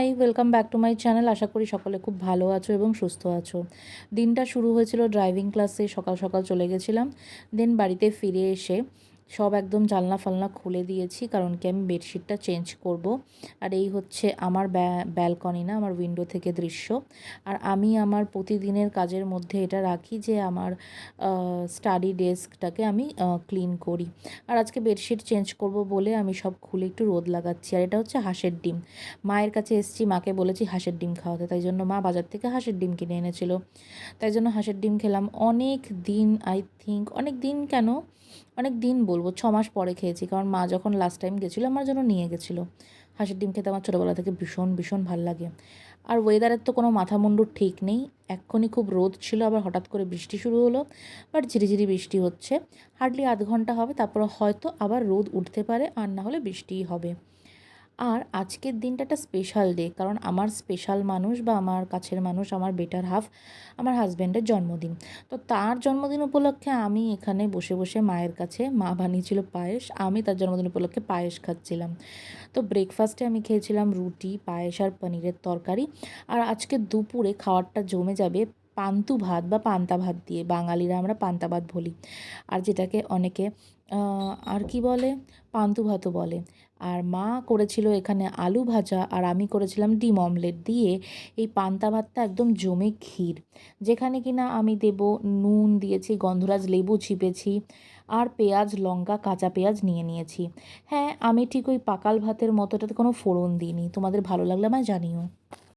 High, welcome back to my channel. আশা করি সকলে খুব ভালো আছো এবং সুস্থ আছো। দিনটা শুরু হয়েছিল ড্রাইভিং ক্লাসে, সকাল সকাল চলে গেছিলাম। দেন বাড়িতে ফিরে এসে সব একদম জানলা ফালনা খুলে দিয়েছি, কারণ কি আমি বেডশিটটা চেঞ্জ করব। আর এই হচ্ছে আমার ব্যালকনি, না আমার উইন্ডো থেকে দৃশ্য। আর আমি আমার প্রতিদিনের কাজের মধ্যে এটা রাখি যে আমার স্টাডি ডেস্কটাকে আমি ক্লিন করি। আর আজকে বেডশিট চেঞ্জ করব বলে আমি সব খুলে একটু রোদ লাগাচ্ছি। আর এটা হচ্ছে হাঁসের ডিম। মায়ের কাছে এসেছি, মাকে বলেছি হাঁসের ডিম খাওয়াতে, তাই জন্য মা বাজার থেকে হাঁসের ডিম কিনে এনেছিল। তাই জন্য হাঁসের ডিম খেলাম। অনেক দিন, আই থিঙ্ক অনেক দিন কেন, অনেক দিন বলবো, 6 মাস পরে খেয়েছি, কারণ মা যখন লাস্ট টাইম গেছিলো আমার জন্য নিয়ে গেছিলো। হাঁসের ডিম খেতে আমার ছোটোবেলা থেকে ভীষণ ভীষণ ভাল লাগে। আর ওয়েদারের তো কোনো মাথা মুন্ডুর ঠিক নেই। এক্ষুনি খুব রোদ ছিল, আবার হঠাৎ করে বৃষ্টি শুরু হলো, বাট ঝিরিঝিরি বৃষ্টি হচ্ছে। হার্ডলি আধ ঘন্টা হবে, তারপর হয়তো আবার রোদ উঠতে পারে, আর না হলে বৃষ্টিই হবে। আর আজকের দিনটা একটা স্পেশাল ডে, কারণ আমার স্পেশাল মানুষ বা আমার কাছের মানুষ, আমার বেটার হাফ, আমার হাজব্যান্ডের জন্মদিন। তো তার জন্মদিন উপলক্ষে আমি এখানে বসে বসে মায়ের কাছে, মা বানিয়েছিল পায়েস, আমি তার জন্মদিন উপলক্ষে পায়েস খাচ্ছিলাম। তো ব্রেকফাস্টে আমি খেয়েছিলাম রুটি, পায়েস আর পনিরের তরকারি। আর আজকে দুপুরে খাওয়ারটা জমে যাবে পান্তু ভাত বা পান্তা ভাত দিয়ে। বাঙালিরা আমরা পান্তা ভাত বলি, আর যেটাকে অনেকে আর কি বলে, পান্তু ভাতও বলে। আর মা করেছিল এখানে আলু ভাজা, আর আমি করেছিলাম ডিম অমলেট দিয়ে এই পান্তা ভাতটা একদম জমে ক্ষীর, যেখানে কিনা আমি দেব নুন দিয়েছি, গন্ধরাজ লেবু চিপেছি, আর পেঁয়াজ লঙ্কা কাঁচা পেঁয়াজ নিয়ে নিয়েছি। হ্যাঁ, আমি ঠিক ওই পাকাল ভাতের মতো এটাতে কোনো ফোড়ন দিইনি। তোমাদের ভালো লাগলে আমায় জানিও।